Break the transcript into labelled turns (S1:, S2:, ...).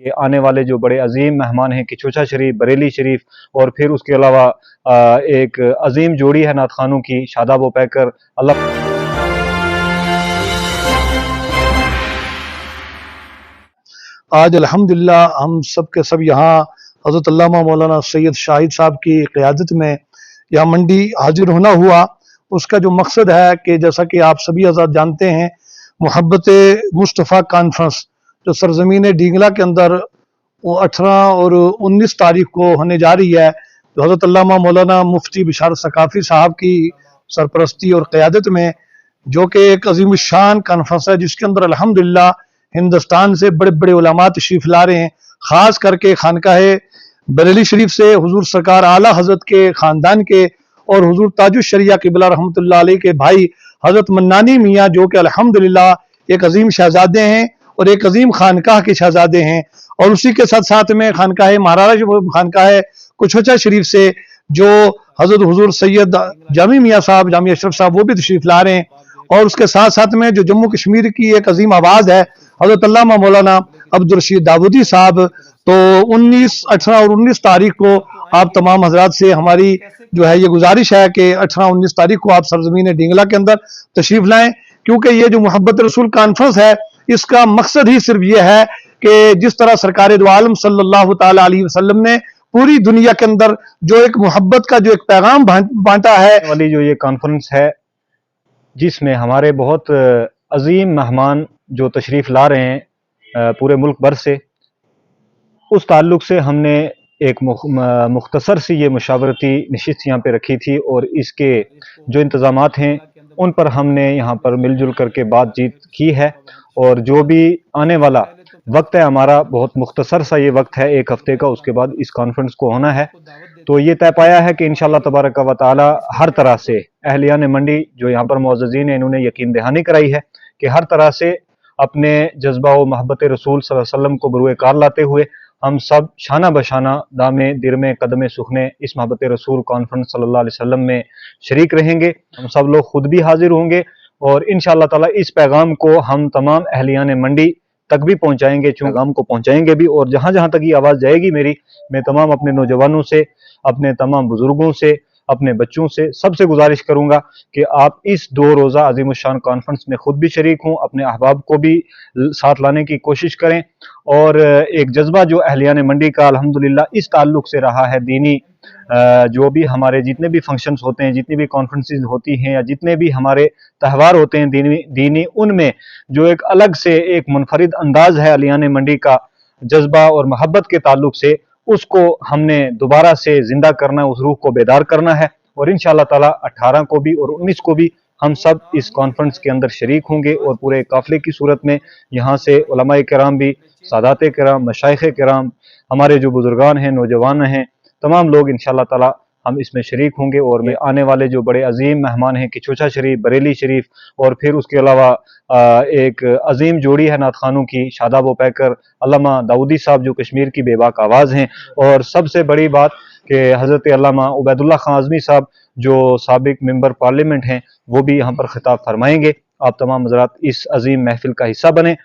S1: یہ آنے والے جو بڑے عظیم مہمان ہیں کچوچا شریف، بریلی شریف، اور پھر اس کے علاوہ ایک عظیم جوڑی ہے نعت خوانوں کی، شاداب و پیکر، اللہ
S2: آج الحمدللہ ہم سب کے سب یہاں حضرت علامہ مولانا سید شاہد صاحب کی قیادت میں یہاں منڈی حاضر ہونا ہوا۔ اس کا جو مقصد ہے کہ جیسا کہ آپ سبھی حضرات جانتے ہیں، محبت مصطفیٰ کانفرنس جو سرزمین ڈینگلا کے اندر 18 اور 19 تاریخ کو ہونے جا رہی ہے، جو حضرت علامہ مولانا مفتی بشارت ثقافی صاحب کی سرپرستی اور قیادت میں، جو کہ ایک عظیم الشان کانفرنس ہے، جس کے اندر الحمدللہ ہندوستان سے بڑے بڑے علماء تشریف لا رہے ہیں، خاص کر کے خانقاہ بریلی شریف سے حضور سرکار اعلیٰ حضرت کے خاندان کے اور حضور تاج الشریعہ قبلہ رحمۃ اللہ علیہ کے بھائی حضرت منانی میاں، جو کہ الحمدللہ ایک عظیم شہزادے ہیں اور ایک عظیم خانقاہ کے شہزادے ہیں، اور اسی کے ساتھ ساتھ میں خانقاہ خانقاہ کچوچا شریف سے جو حضرت حضور سید جامی میاں صاحب، جامی اشرف صاحب، وہ بھی تشریف لا رہے ہیں، اور اس کے ساتھ ساتھ میں جو جموں کشمیر کی ایک عظیم آواز ہے حضرت علامہ مولانا عبدالرشید داودی صاحب، تو 18 اور 19 تاریخ کو آپ تمام حضرات سے ہماری جو ہے یہ گزارش ہے کہ 18 19 تاریخ کو آپ سرزمین ڈینگلا کے اندر تشریف لائیں، کیونکہ یہ جو محبت رسول کانفرنس ہے، اس کا مقصد ہی صرف یہ ہے کہ جس طرح سرکار دو عالم صلی اللہ تعالی علیہ وسلم نے پوری دنیا کے اندر جو ایک محبت کا جو ایک پیغام بانٹا ہے،
S1: والی جو یہ کانفرنس ہے جس میں ہمارے بہت عظیم مہمان جو تشریف لا رہے ہیں پورے ملک بھر سے، اس تعلق سے ہم نے ایک مختصر سی یہ مشاورتی نشست یہاں پہ رکھی تھی، اور اس کے جو انتظامات ہیں ان پر ہم نے یہاں پر مل جل کر کے بات چیت کی ہے، اور جو بھی آنے والا وقت ہے ہمارا بہت مختصر سا یہ وقت ہے، 1 ہفتے کا، اس کے بعد اس کانفرنس کو ہونا ہے، تو یہ طے پایا ہے کہ انشاءاللہ تبارک و تعالی ہر طرح سے اہلیان منڈی جو یہاں پر معززین ہیں، انہوں نے یقین دہانی کرائی ہے کہ ہر طرح سے اپنے جذبہ و محبت رسول صلی اللہ علیہ وسلم کو بروئے کار لاتے ہوئے ہم سب شانہ بشانہ دامے درمے قدمے سخنے اس محبت رسول کانفرنس صلی اللہ علیہ وسلم میں شریک رہیں گے۔ ہم سب لوگ خود بھی حاضر ہوں گے، اور انشاءاللہ تعالی اس پیغام کو ہم تمام اہلیان منڈی تک بھی پہنچائیں گے، چونکہ پیغام کو پہنچائیں گے بھی، اور جہاں جہاں تک یہ آواز جائے گی میری، میں تمام اپنے نوجوانوں سے، اپنے تمام بزرگوں سے، اپنے بچوں سے، سب سے گزارش کروں گا کہ آپ اس 2 روزہ عظیم الشان کانفرنس میں خود بھی شریک ہوں، اپنے احباب کو بھی ساتھ لانے کی کوشش کریں، اور ایک جذبہ جو اہلیان منڈی کا الحمدللہ اس تعلق سے رہا ہے دینی، جو بھی ہمارے جتنے بھی فنکشنز ہوتے ہیں، جتنی بھی کانفرنسز ہوتی ہیں، یا جتنے بھی ہمارے تہوار ہوتے ہیں دینی، ان میں جو ایک الگ سے ایک منفرد انداز ہے اہلیان منڈی کا جذبہ اور محبت کے تعلق سے، اس کو ہم نے دوبارہ سے زندہ کرنا، اس روح کو بیدار کرنا ہے، اور انشاءاللہ تعالی 18 کو بھی اور 19 کو بھی ہم سب اس کانفرنس کے اندر شریک ہوں گے، اور پورے قافلے کی صورت میں یہاں سے علماء کرام بھی، سادات کرام، مشائخ کرام، ہمارے جو بزرگان ہیں، نوجوان ہیں، تمام لوگ انشاءاللہ تعالی ہم اس میں شریک ہوں گے، اور میں آنے والے جو بڑے عظیم مہمان ہیں کچوچا شریف، بریلی شریف، اور پھر اس کے علاوہ ایک عظیم جوڑی ہے نعت خوانوں کی، شاداب و پیکر، علامہ داودی صاحب جو کشمیر کی بے باک آواز ہیں، اور سب سے بڑی بات کہ حضرت علامہ عبید اللہ خان اعظمی صاحب جو سابق ممبر پارلیمنٹ ہیں، وہ بھی یہاں پر خطاب فرمائیں گے۔ آپ تمام حضرات اس عظیم محفل کا حصہ بنیں۔